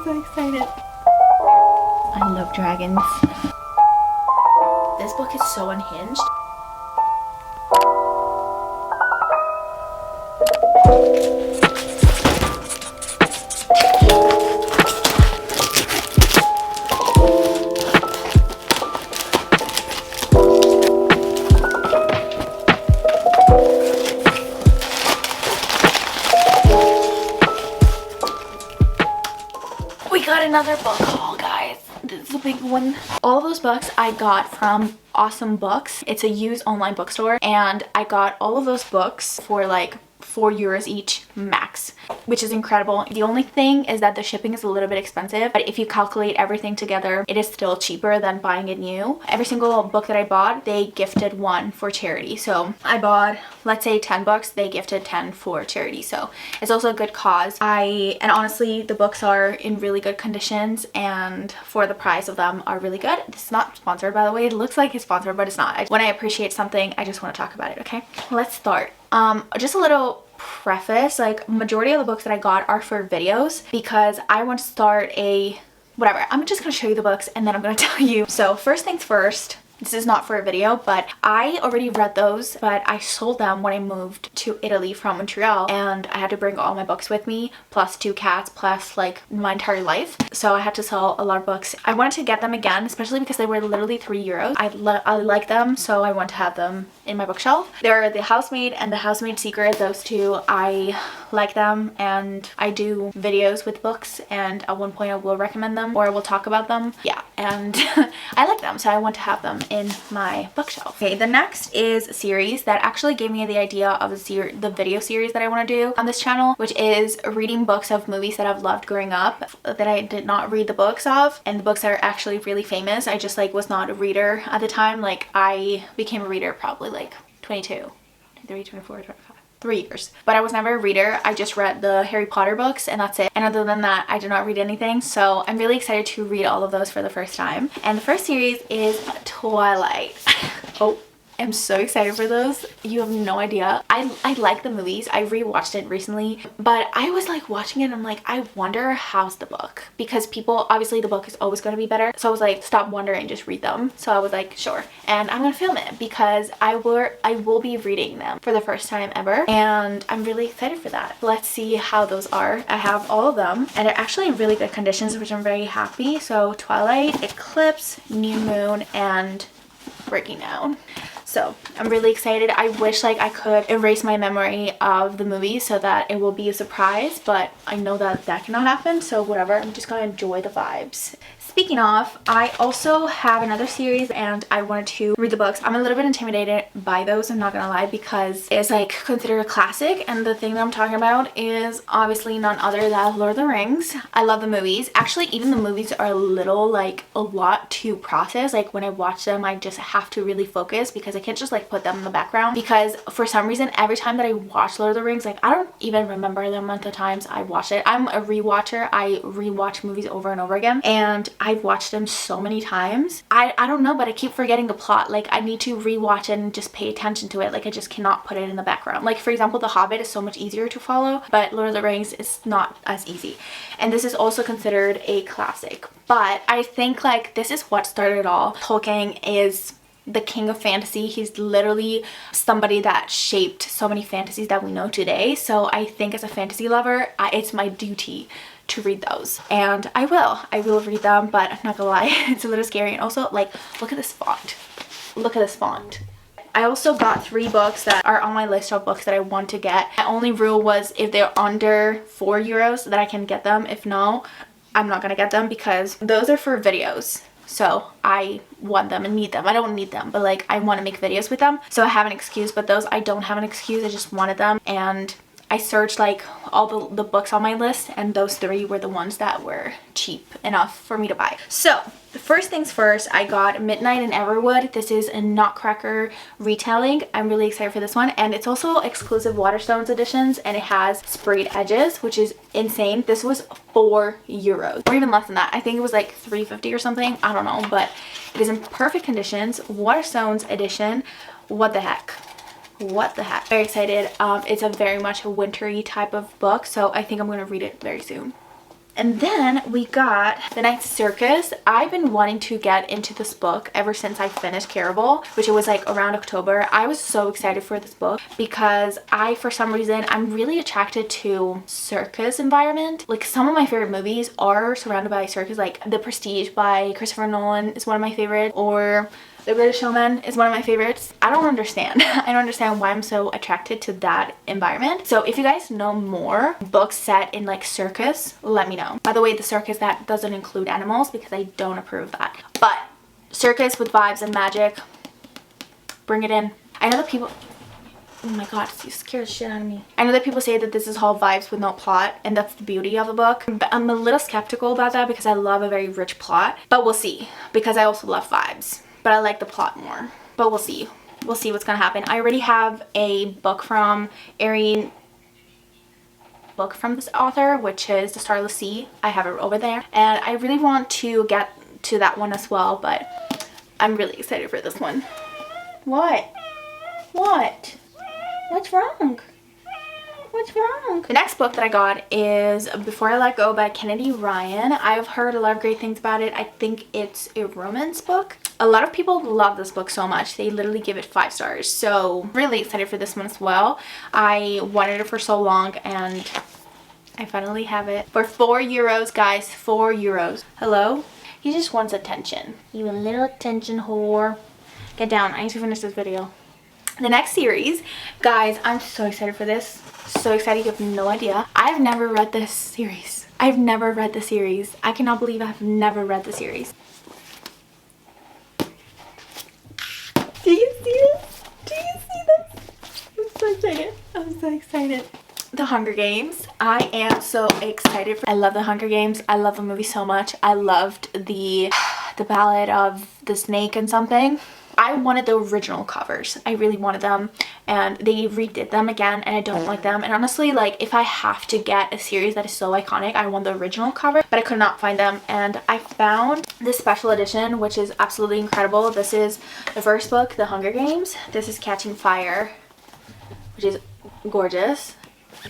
so excited. I love dragons. This book is so unhinged. We got another book haul, guys. This is a big one. All those books I got from Awesome Books. It's a used online bookstore, and I got all of those books for like €4 each max, which is incredible. The only thing is that the shipping is a little bit expensive, but if you calculate everything together, it is still cheaper than buying it new. Every single book that I bought, they gifted one for charity. So I bought, let's say 10 books, they gifted 10 for charity. So it's also a good cause. And honestly, the books are in really good conditions, and for the price of them are really good. This is not sponsored, by the way. It looks like it's sponsored, but it's not. When I appreciate something, I just want to talk about it, okay? Let's start. Just a little preface, like majority of the books that I got are for videos because I want to start whatever. I'm just gonna show you the books and then I'm gonna tell you. So first things first, this is not for a video, but I already read those, but I sold them when I moved to Italy from Montreal, and I had to bring all my books with me, plus 2 cats, plus like my entire life. So I had to sell a lot of books. I wanted to get them again, especially because they were literally €3. I like them, so I want to have them in my bookshelf. They're The Housemaid and The Housemaid Secret. Those two, I like them, and I do videos with books, and at one point I will recommend them or I will talk about them. Yeah, and I like them, so I want to have them in my bookshelf. Okay, the next is a series that actually gave me the idea of the video series that I want to do on this channel, which is reading books of movies that I've loved growing up that I did not read the books of, and the books are actually really famous. I just like was not a reader at the time. Like I became a reader probably like 22, 23, 24, 25. 3 years, but I was never a reader. I just read the Harry Potter books and that's it, and other than that I did not read anything. So I'm really excited to read all of those for the first time, and the first series is Twilight. Oh, I'm so excited for those. You have no idea. I like the movies. I rewatched it recently, but I was like watching it and I'm like, I wonder how's the book, because people, obviously the book is always going to be better. So I was like, stop wondering, just read them. So I was like, sure. And I'm gonna film it because I will be reading them for the first time ever, and I'm really excited for that. Let's see how those are. I have all of them and they're actually in really good conditions, which I'm very happy. So Twilight, Eclipse, New Moon, and Breaking Down. So I'm really excited. I wish like I could erase my memory of the movie so that it will be a surprise, but I know that that cannot happen, so whatever. I'm just gonna enjoy the vibes. Speaking of, I also have another series and I wanted to read the books. I'm a little bit intimidated by those, I'm not gonna lie, because it's like considered a classic, and the thing that I'm talking about is obviously none other than Lord of the Rings. I love the movies. Actually, even the movies are a lot to process. Like when I watch them, I just have to really focus because I can't just like put them in the background, because for some reason every time that I watch Lord of the Rings, like I don't even remember the amount of times I watch it. I'm a rewatcher. I rewatch movies over and over again, and I've watched them so many times. I don't know, but I keep forgetting the plot. Like I need to rewatch it and just pay attention to it. Like I just cannot put it in the background. Like for example, The Hobbit is so much easier to follow, but Lord of the Rings is not as easy. And this is also considered a classic. But I think like this is what started it all. Tolkien is the king of fantasy. He's literally somebody that shaped so many fantasies that we know today. So I think as a fantasy lover, it's my duty to read those, and I will read them, but I'm not gonna lie, it's a little scary. And also like look at this font. Look at this font. I also got 3 books that are on my list of books that I want to get. My only rule was if they're under €4 that I can get them. If no, I'm not gonna get them because those are for videos. So I want them and need them. I don't need them, but like I want to make videos with them, so I have an excuse. But those, I don't have an excuse. I just wanted them, and I searched like all the books on my list, and those 3 were the ones that were cheap enough for me to buy. So the first things first, I got Midnight in Everwood. This is a Nutcracker retelling. I'm really excited for this one, and it's also exclusive Waterstones editions, and it has sprayed edges, which is insane. This was €4 or even less than that. I think it was like $3.50 or something. I don't know, but it is in perfect conditions. Waterstones edition. What the heck? What the heck? Very excited. It's a very much a wintry type of book, so I think I'm going to read it very soon. And then we got The Night Circus. I've been wanting to get into this book ever since I finished Caribou, which it was like around October. I was so excited for this book because for some reason, I'm really attracted to circus environment. Like some of my favorite movies are surrounded by circus, like The Prestige by Christopher Nolan is one of my favorites, or The Greatest Showman is one of my favorites. I don't understand. I don't understand why I'm so attracted to that environment. So if you guys know more books set in like circus, let me know. By the way, the circus, that doesn't include animals because I don't approve of that. But circus with vibes and magic, bring it in. I know that people... Oh my god, you scared the shit out of me. I know that people say that this is all vibes with no plot, and that's the beauty of the book. But I'm a little skeptical about that because I love a very rich plot. But we'll see, because I also love vibes. But I like the plot more. But we'll see. We'll see what's gonna happen. I already have a book from this author, which is The Starless Sea. I have it over there. And I really want to get to that one as well, but I'm really excited for this one. What? What? What's wrong? What's wrong? The next book that I got is Before I Let Go by Kennedy Ryan. I've heard a lot of great things about it. I think it's a romance book. A lot of people love this book so much. They literally give it 5 stars. So really excited for this one as well. I wanted it for so long and I finally have it. For 4 euros, guys. 4 euros. Hello? He just wants attention. You a little attention whore. Get down. I need to finish this video. The next series, guys, I'm so excited for this. So excited, you have no idea. I've never read this series. I've never read the series. I cannot believe I've never read the series. Do you see this? Do you see this? I'm so excited. I'm so excited. The Hunger Games. I am so excited. I love The Hunger Games. I love the movie so much. I loved the Ballad of the Snake and something. I wanted the original covers. I really wanted them, and they redid them again and I don't like them. And honestly, like if I have to get a series that is so iconic, I want the original cover, but I could not find them. And I found this special edition, which is absolutely incredible. This is the first book, The Hunger Games. This is Catching Fire, which is gorgeous.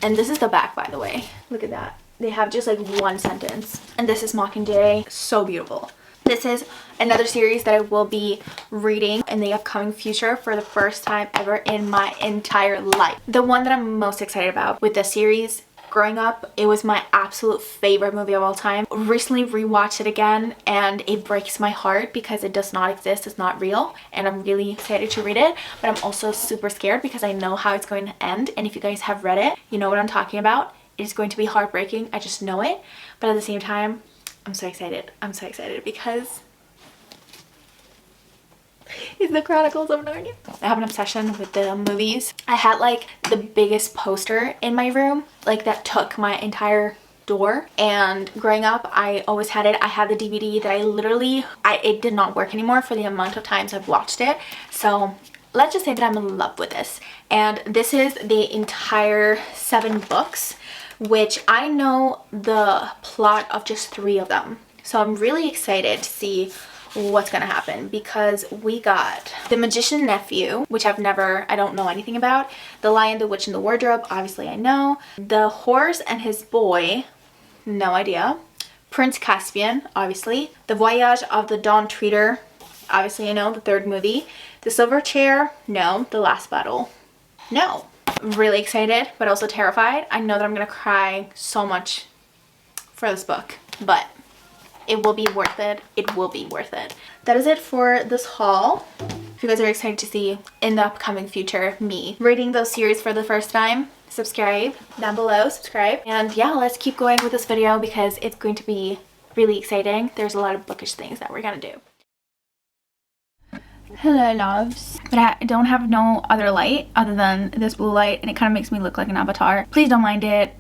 And this is the back, by the way. Look at that. They have just like 1 sentence. And this is Mockingjay. So beautiful. This is another series that I will be reading in the upcoming future for the first time ever in my entire life. The one that I'm most excited about with this series, growing up, it was my absolute favorite movie of all time. Recently rewatched it again and it breaks my heart because it does not exist, it's not real, and I'm really excited to read it. But I'm also super scared because I know how it's going to end, and if you guys have read it, you know what I'm talking about. It's going to be heartbreaking, I just know it. But at the same time, I'm so excited. I'm so excited because it's the Chronicles of Narnia. I have an obsession with the movies. I had like the biggest poster in my room, like that took my entire door. And growing up, I always had it. I had the DVD that I literally, it did not work anymore for the amount of times I've watched it. So let's just say that I'm in love with this. And this is the entire 7 books, which I know the plot of just 3 of them. So I'm really excited to see what's gonna happen, because we got The Magician's Nephew, which I don't know anything about. The Lion, the Witch, and the Wardrobe, obviously I know. The Horse and His Boy, no idea. Prince Caspian, obviously. The Voyage of the Dawn Treader, obviously I know, the 3rd movie. The Silver Chair, no. The Last Battle, no. I'm really excited, but also terrified. I know that I'm gonna cry so much for this book, but it will be worth it. It will be worth it. That is it for this haul. If you guys are excited to see in the upcoming future me reading those series for the first time, subscribe down below, subscribe. And yeah, let's keep going with this video because it's going to be really exciting. There's a lot of bookish things that we're gonna do. Hello loves, but I don't have no other light other than this blue light, and it kind of makes me look like an avatar. Please don't mind it.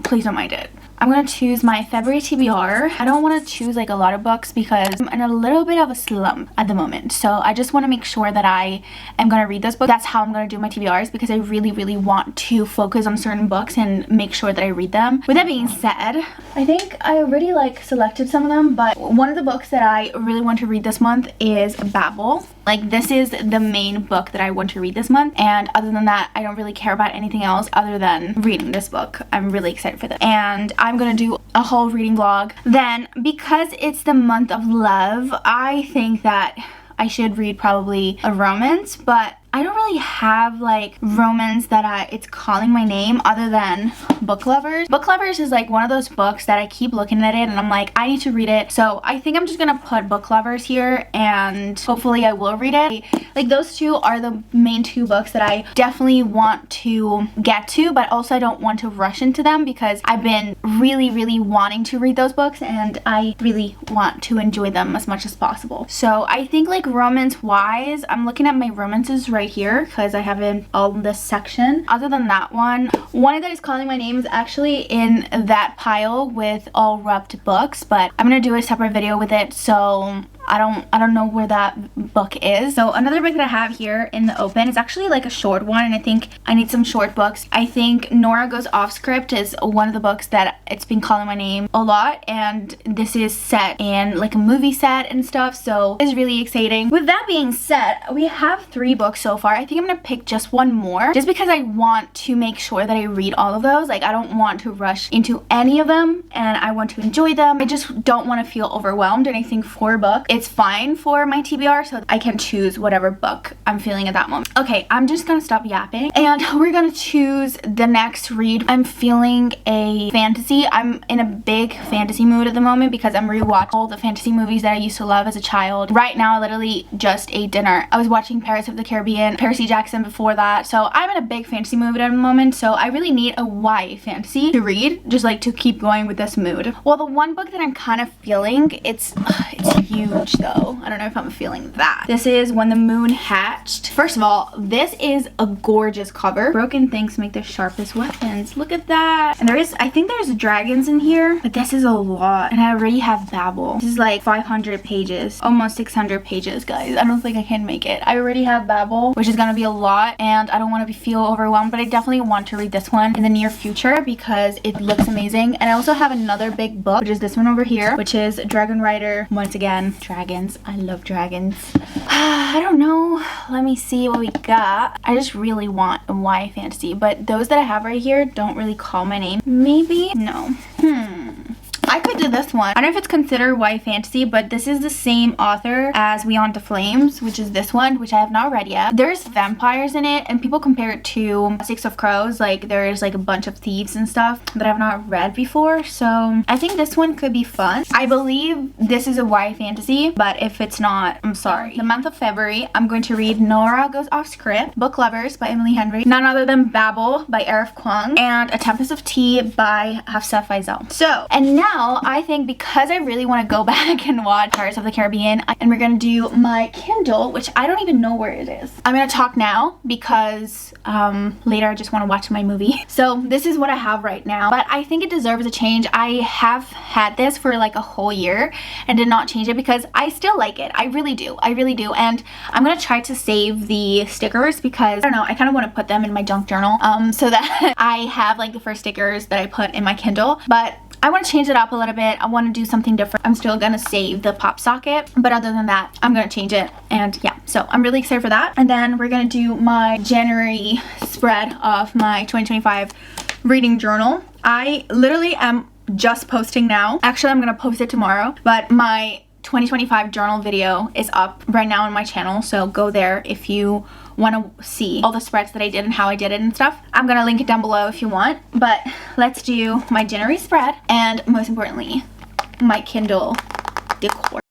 Please don't mind it. I'm gonna choose my February TBR. I don't want to choose like a lot of books because I'm in a little bit of a slump at the moment. So I just want to make sure that I am gonna read this book. That's how I'm gonna do my TBRs, because I really want to focus on certain books and make sure that I read them. With that being said, I think I already like selected some of them, but one of the books that I really want to read this month is Babel. Like, this is the main book that I want to read this month, and other than that, I don't really care about anything else other than reading this book. I'm really excited for this. And I I'm gonna do a whole reading vlog. Then, because it's the month of love, I think that I should read probably a romance, but I don't really have like romance that it's calling my name other than Book Lovers. Book Lovers is like one of those books that I keep looking at it and I'm like, I need to read it. So I think I'm just gonna put Book Lovers here and hopefully I will read it. Like those two are the main two books that I definitely want to get to, but also I don't want to rush into them because I've been really wanting to read those books and I really want to enjoy them as much as possible. So I think like romance wise, I'm looking at my romances right here because I have in all this section. Other than that one that is calling my name is actually in that pile with all wrapped books, but I'm gonna do a separate video with it, so I don't know where that book is. So another book that I have here in the open is actually like a short one, and I think I need some short books. I think Nora Goes Off Script is one of the books that it's been calling my name a lot, and this is set in like a movie set and stuff, so it's really exciting. With that being said, we have 3 books so far. I think I'm gonna pick just one more just because I want to make sure that I read all of those. Like I don't want to rush into any of them and I want to enjoy them. I just don't want to feel overwhelmed, and I think 4 books it's fine for my TBR, so I can choose whatever book I'm feeling at that moment. Okay, I'm just gonna stop yapping and we're gonna choose the next read. I'm feeling a fantasy. I'm in a big fantasy mood at the moment because I'm rewatching all the fantasy movies that I used to love as a child. Right now I literally just ate dinner. I was watching Pirates of the Caribbean, Percy Jackson before that, so I'm in a big fantasy mood at the moment, so I really need a YA fantasy to read, just like to keep going with this mood. Well, the one book that I'm kind of feeling, it's huge though. I don't know if I'm feeling that. This is When the Moon Hatched. First of all, this is a gorgeous cover. Broken things make the sharpest weapons. Look at that. And I think there's dragons in here, but this is a lot. And I already have Babel. This is like 500 pages, almost 600 pages, guys. I don't think I can make it. I already have Babel, which is gonna be a lot, and I don't want to feel overwhelmed, but I definitely want to read this one in the near future because it looks amazing. And I also have another big book, which is this one over here, which is Dragon Rider. Once again, dragons. I love dragons. I don't know. Let me see what we got. I just really want a YA fantasy, but those that I have right here don't really call my name. Maybe? No. I could do this one. I don't know if it's considered YA fantasy, but this is the same author as Beyond the Flames, which is this one, which I have not read yet. There's vampires in it, and people compare it to Six of Crows. Like, there's like a bunch of thieves and stuff that I've not read before, so I think this one could be fun. I believe this is a YA fantasy, but if it's not, I'm sorry. The month of February, I'm going to read Nora Goes Off Script, Book Lovers by Emily Henry, none other than Babel by Arif Kuang, and A Tempest of Tea by Hafsa Faisal. So, and now I think because I really want to go back and watch Pirates of the Caribbean, and we're gonna do my Kindle, which I don't even know where it is. I'm gonna talk now because later I just want to watch my movie. So this is what I have right now, but I think it deserves a change. I have had this for like a whole year and did not change it because I still like it. I really do. And I'm gonna try to save the stickers because I don't know, I kind of want to put them in my junk journal so that I have like the first stickers that I put in my Kindle, but I want to change it up a little bit. I want to do something different. I'm still gonna save the pop socket, but other than that, I'm gonna change it. And yeah, so I'm really excited for that. And then we're gonna do my January spread of my 2025 reading journal. I literally am just posting now. Actually, I'm gonna post it tomorrow, but my 2025 journal video is up right now on my channel, so go there if you want to see all the spreads that I did and how I did it and stuff. I'm gonna link it down below if you want, but let's do my January spread and most importantly my Kindle decor.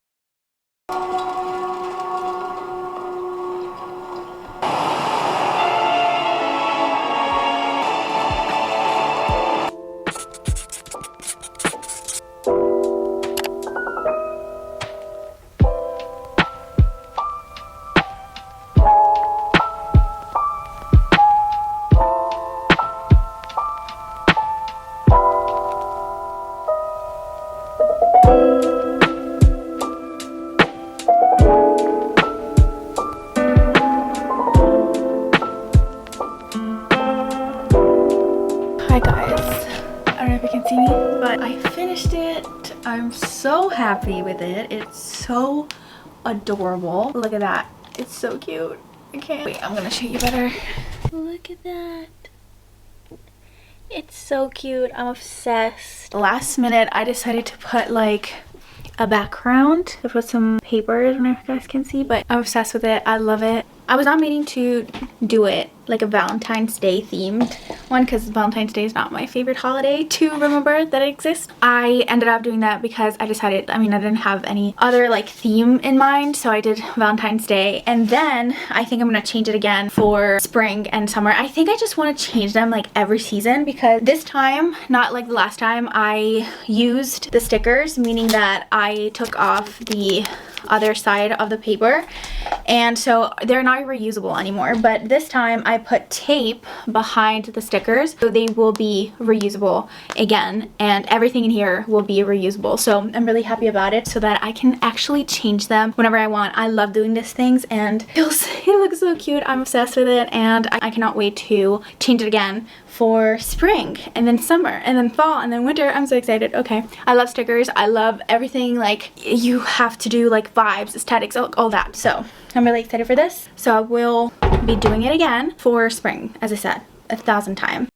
I'm so happy with it. It's so adorable. Look at that. It's so cute. I can't wait. I'm gonna show you better. Look at that. It's so cute. I'm obsessed. Last minute, I decided to put like a background to put some paper. I don't know if you guys can see, but I'm obsessed with it. I love it. I was not meaning to do it like a Valentine's Day themed one because Valentine's Day is not my favorite holiday to remember that it exists. I ended up doing that because I decided, I didn't have any other like theme in mind, so I did Valentine's Day. And then I think I'm gonna change it again for spring and summer. I think I just want to change them like every season because this time, not like the last time, I used the stickers, meaning that I took off the other side of the paper, and so they're not reusable anymore. But this time I put tape behind the stickers so they will be reusable again, and everything in here will be reusable. So I'm really happy about it so that I can actually change them whenever I want. I love doing these things and it looks so cute. I'm obsessed with it, and I cannot wait to change it again for spring and then summer and then fall and then winter. I'm so excited. Okay, I love stickers. I love everything like you have to do, like vibes, aesthetics, all that. So I'm really excited for this. So I will be doing it again for spring, as I said 1,000 times.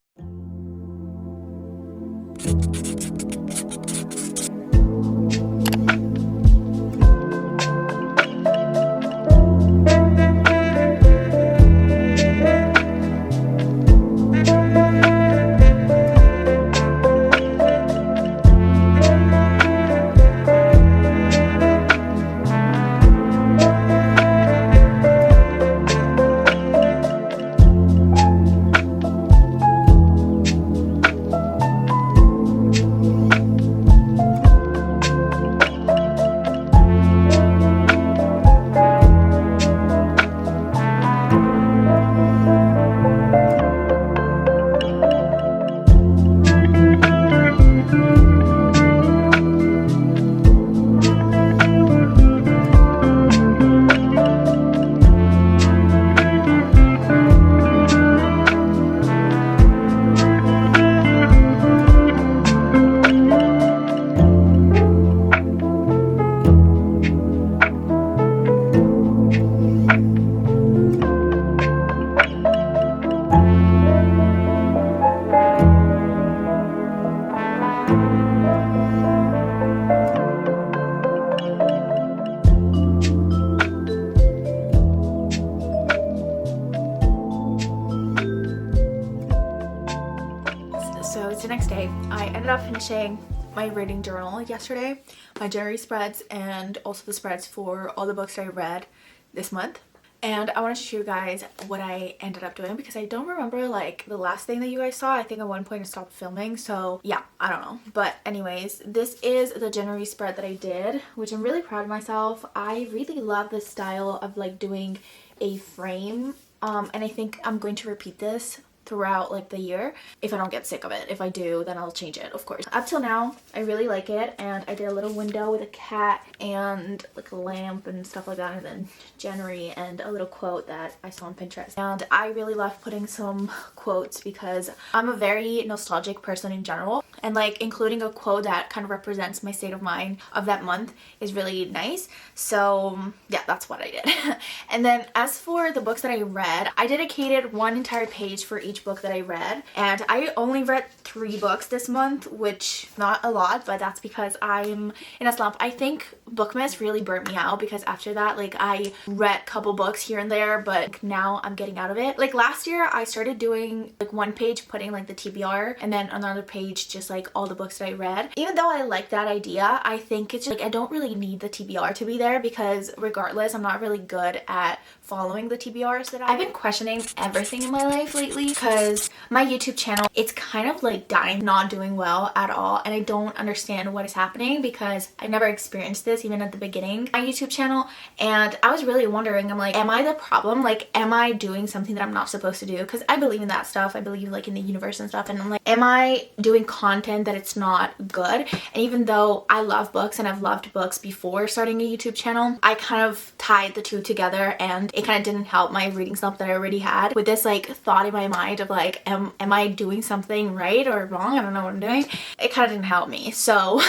So it's the next day. I ended up finishing my reading journal yesterday, my January spreads, and also the spreads for all the books that I read this month. And I want to show you guys what I ended up doing because I don't remember like the last thing that you guys saw. I think at one point I stopped filming, so yeah, I don't know. But anyways, this is the January spread that I did, which I'm really proud of myself. I really love this style of like doing a frame, and I think I'm going to repeat this throughout like the year if I don't get sick of it. If I do, then I'll change it, of course. Up till now, I really like it, and I did a little window with a cat and like a lamp and stuff like that, and then January and a little quote that I saw on Pinterest. And I really love putting some quotes because I'm a very nostalgic person in general, and like including a quote that kind of represents my state of mind of that month is really nice. So yeah, that's what I did. And then as for the books that I read, I dedicated one entire page for each book that I read, and I only read 3 books this month, which not a lot, but that's because I'm in a slump. I think Bookmas really burnt me out because after that, like, I read a couple books here and there, but now I'm getting out of it. Like last year I started doing like one page putting like the TBR and then another page just like all the books that I read. Even though I like that idea, I think it's just like I don't really need the TBR to be there because regardless, I'm not really good at following the TBRs that I've been questioning everything in my life lately because my YouTube channel, it's kind of like dying, not doing well at all, and I don't understand what is happening because I never experienced this even at the beginning of my YouTube channel. And I was really wondering, I'm like, am I the problem? Like, am I doing something that I'm not supposed to do? Because I believe in that stuff, I believe like in the universe and stuff, and I'm like, am I doing content that it's not good? And even though I love books and I've loved books before starting a YouTube channel, I kind of tied the two together and it kind of didn't help my reading slump that I already had with this like thought in my mind of like, am am I doing something right or wrong? I don't know what I'm doing. It kind of didn't help me. So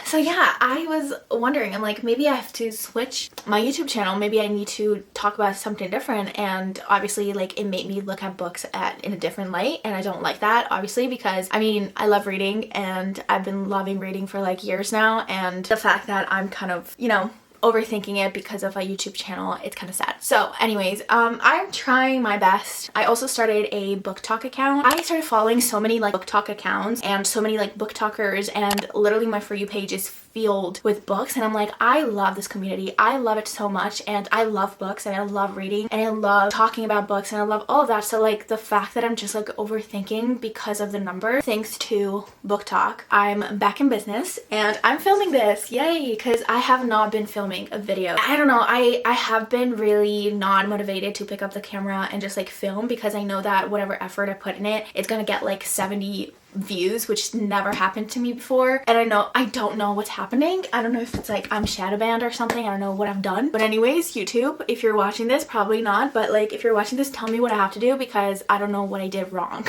so yeah, I was wondering, I'm like, maybe I have to switch my YouTube channel. Maybe I need to talk about something different. And obviously, like, it made me look at books in a different light, and I don't like that, obviously, because I mean, I love reading and I've been loving reading for like years now, and the fact that I'm kind of, you know, overthinking it because of a YouTube channel, it's kind of sad. So anyways, I'm trying my best. I also started a BookTok account. I started following so many like BookTok accounts and so many like BookTokers, and literally my For You page is filled with books, and I'm like, I love this community. I love it so much, and I love books, and I love reading, and I love talking about books, and I love all of that. So like the fact that I'm just like overthinking because of the number, thanks to BookTok, I'm back in business and I'm filming this. Yay, because I have not been filming a video. I don't know, I have been really not motivated to pick up the camera and just like film, because I know that whatever effort I put in it, it's gonna get like 70 views, which never happened to me before. And I don't know what's happening. I don't know if it's like I'm shadow banned or something. I don't know what I've done. But anyways, YouTube, if you're watching this, probably not, but like if you're watching this, tell me what I have to do, because I don't know what I did wrong.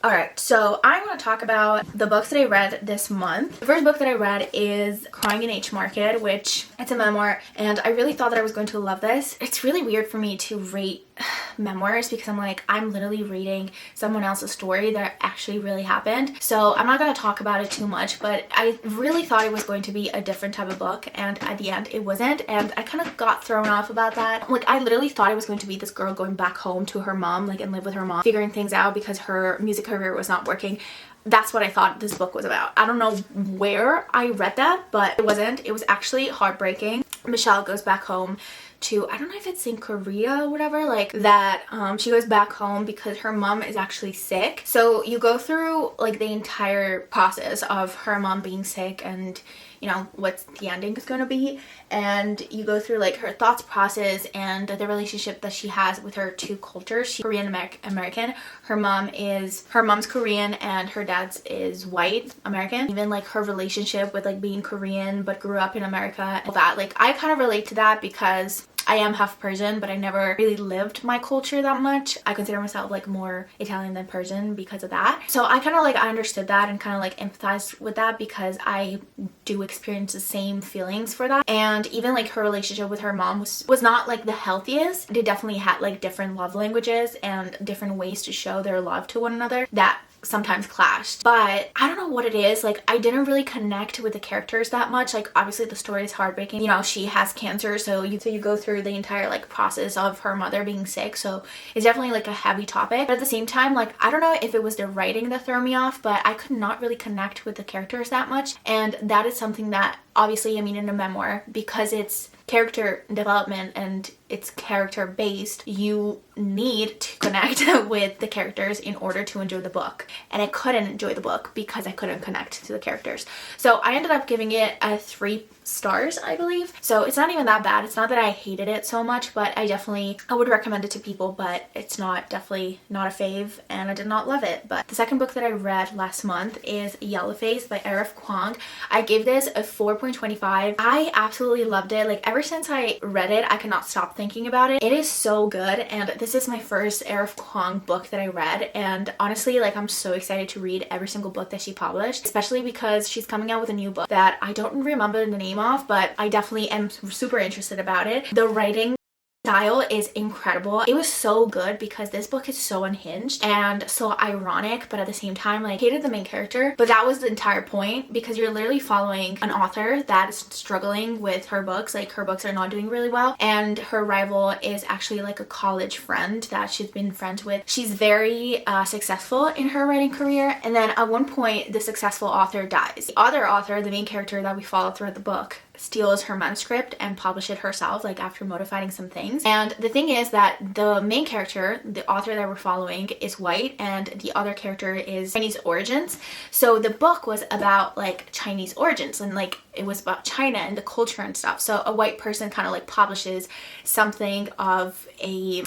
Alright, so I'm going to talk about the books that I read this month. The first book that I read is Kuang in H Mart, which it's a memoir, and I really thought that I was going to love this. It's really weird for me to rate memoirs because I'm like, I'm literally reading someone else's story that actually really happened. So I'm not going to talk about it too much, but I really thought it was going to be a different type of book, and at the end it wasn't, and I kind of got thrown off about that. Like, I literally thought it was going to be this girl going back home to her mom, like, and live with her mom, figuring things out because her music career was not working. That's what I thought this book was about. I don't know where I read that, but it wasn't. It was actually heartbreaking. Michelle goes back home to, I don't know if it's in Korea or whatever, like that. She goes back home because her mom is actually sick. So you go through like the entire process of her mom being sick, and you know what the ending is going to be, and you go through like her thoughts process and the relationship that she has with her two cultures. She's Korean American. Her mom's Korean and her dad's is white American. Even like her relationship with like being Korean but grew up in America, all that. Like, I kind of relate to that because I am half Persian, but I never really lived my culture that much. I consider myself like more Italian than Persian because of that. So I kind of like, I understood that and kind of like empathized with that because I do experience the same feelings for that. And even like her relationship with her mom was not like the healthiest. They definitely had like different love languages and different ways to show their love to one another that sometimes clashed. But I don't know what it is, like I didn't really connect with the characters that much. Like, obviously the story is heartbreaking, you know, she has cancer, so you go through the entire like process of her mother being sick, so it's definitely like a heavy topic. But at the same time, like, I don't know if it was the writing that threw me off, but I could not really connect with the characters that much, and that is something that obviously, I mean, in a memoir, because it's character development and it's character based, you need to connect with the characters in order to enjoy the book, and I couldn't enjoy the book because I couldn't connect to the characters. So I ended up giving it a 3 stars, I believe. So it's not even that bad. It's not that I hated it so much, but I would recommend it to people, but it's definitely not a fave, and I did not love it. But the second book that I read last month is Yellowface by Kuang. I gave this a 4.25. I absolutely loved it. Like, ever since I read it, I cannot stop thinking about it. It is so good, and this is my first Kuang book that I read, and honestly, like, I'm so excited to read every single book that she published, especially because she's coming out with a new book that I don't remember the name of, but I definitely am super interested about it. The writing style is incredible. It was so good because this book is so unhinged and so ironic, but at the same time, like, I hated the main character, but that was the entire point, because you're literally following an author that is struggling with her books. Like, her books are not doing really well, and her rival is actually like a college friend that she's been friends with. She's very successful in her writing career, and then at one point the successful author dies. The other author, the main character that we follow throughout the book, steals her manuscript and publish it herself, like after modifying some things. And the thing is that the main character, the author that we're following, is white, and the other character is Chinese origins. So the book was about like Chinese origins, and like it was about China and the culture and stuff. So a white person kind of like publishes something of a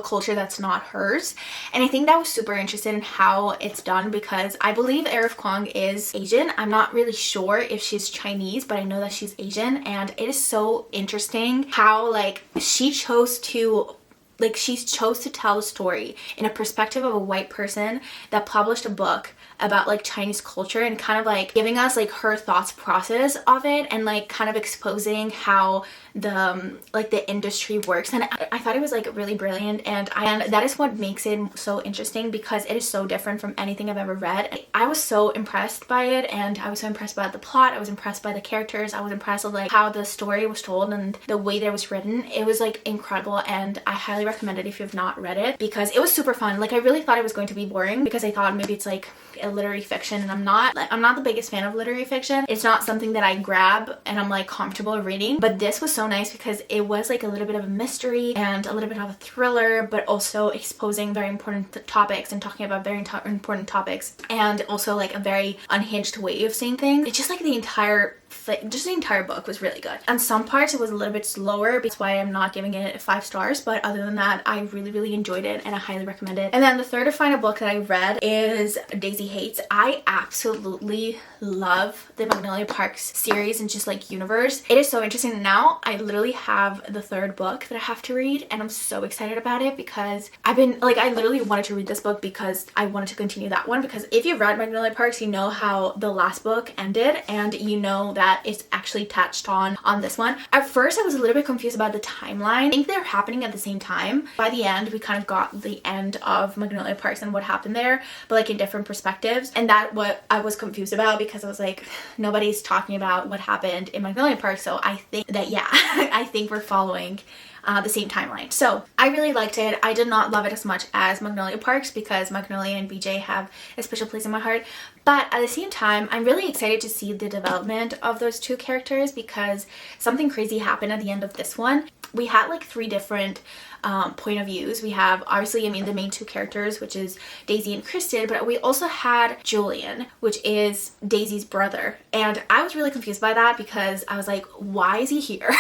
culture that's not hers, and I think that was super interesting in how it's done, because I believe Kuang is Asian. I'm not really sure if she's Chinese, but I know that she's Asian, and it is so interesting how like she chose to like she chose to tell the story in a perspective of a white person that published a book about like Chinese culture and kind of like giving us like her thoughts process of it and like kind of exposing how the like the industry works. And I thought it was like really brilliant, and that is what makes it so interesting because it is so different from anything I've ever read. I was so impressed by it, and I was so impressed by the plot. I was impressed by the characters. I was impressed with like how the story was told and the way that it was written. It was like incredible, and I highly recommend it if you have not read it because it was super fun. Like I really thought it was going to be boring because I thought maybe it's like a literary fiction, and I'm not the biggest fan of literary fiction. It's not something that I grab and I'm like comfortable reading, but this was so nice because it was like a little bit of a mystery and a little bit of a thriller, but also exposing very important topics and talking about very important topics, and also like a very unhinged way of seeing things. It's just like the entire book was really good. On some parts it was a little bit slower, that's why I'm not giving it 5 stars, but other than that I really enjoyed it and I highly recommend it. And then the third and final book that I read is Daisy Haites. I absolutely love the Magnolia Parks series and just like universe. It is so interesting. Now I literally have the third book that I have to read, and I'm so excited about it because I literally wanted to read this book because I wanted to continue that one, because if you've read Magnolia Parks you know how the last book ended, and you know that it's actually touched on this one. At first I was a little bit confused about the timeline. I think they're happening at the same time. By the end we kind of got the end of Magnolia Parks and what happened there, but like in different perspectives, and that what I was confused about because I was like, nobody's talking about what happened in Magnolia Parks, so I think that yeah I think we're following the same timeline. So I really liked it. I did not love it as much as Magnolia Parks because Magnolia and BJ have a special place in my heart, but at the same time I'm really excited to see the development of those two characters because something crazy happened at the end of this one. We had like 3 different point of views. We have obviously, I mean, the main 2 characters, which is Daisy and Kristen, but we also had Julian, which is Daisy's brother, and I was really confused by that because I was like, why is he here?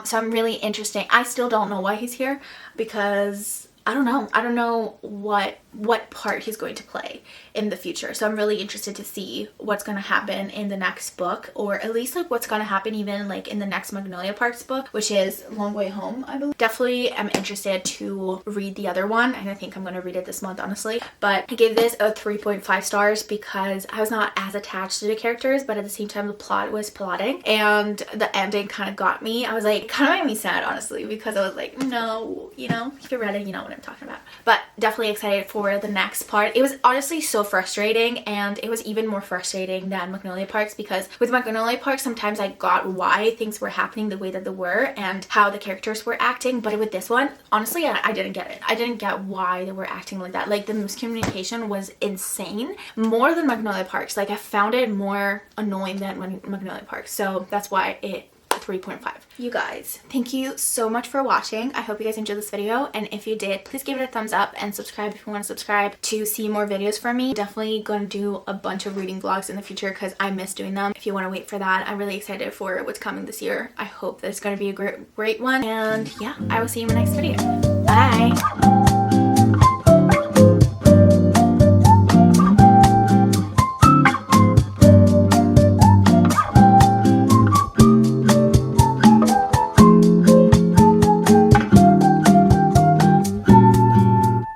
So I'm really interested. I still don't know why he's here because I don't know what part he's going to play in the future. So I'm really interested to see what's going to happen in the next book, or at least like what's going to happen even like in the next Magnolia Parks book, which is Long Way Home, I believe. Definitely am interested to read the other one, and I think I'm going to read it this month, honestly. But I gave this a 3.5 stars because I was not as attached to the characters, but at the same time the plot was plotting, and the ending kind of got me. I was like, it kind of made me sad, honestly, because I was like, no, you know, if you read it you know what I'm talking about. But definitely excited for the next part. It was honestly so frustrating, and it was even more frustrating than Magnolia Parks because with Magnolia Parks sometimes I got why things were happening the way that they were and how the characters were acting, but with this one honestly I didn't get it. I didn't get why they were acting like that. Like the miscommunication was insane, more than Magnolia Parks. Like I found it more annoying than Magnolia Parks, so that's why it 3.5. You guys, thank you so much for watching. I hope you guys enjoyed this video, and if you did, please give it a thumbs up and subscribe if you want to subscribe to see more videos from me. Definitely going to do a bunch of reading vlogs in the future because I miss doing them. If you want to wait for that, I'm really excited for what's coming this year. I hope that it's going to be a great one, and yeah, I will see you in my next video. Bye.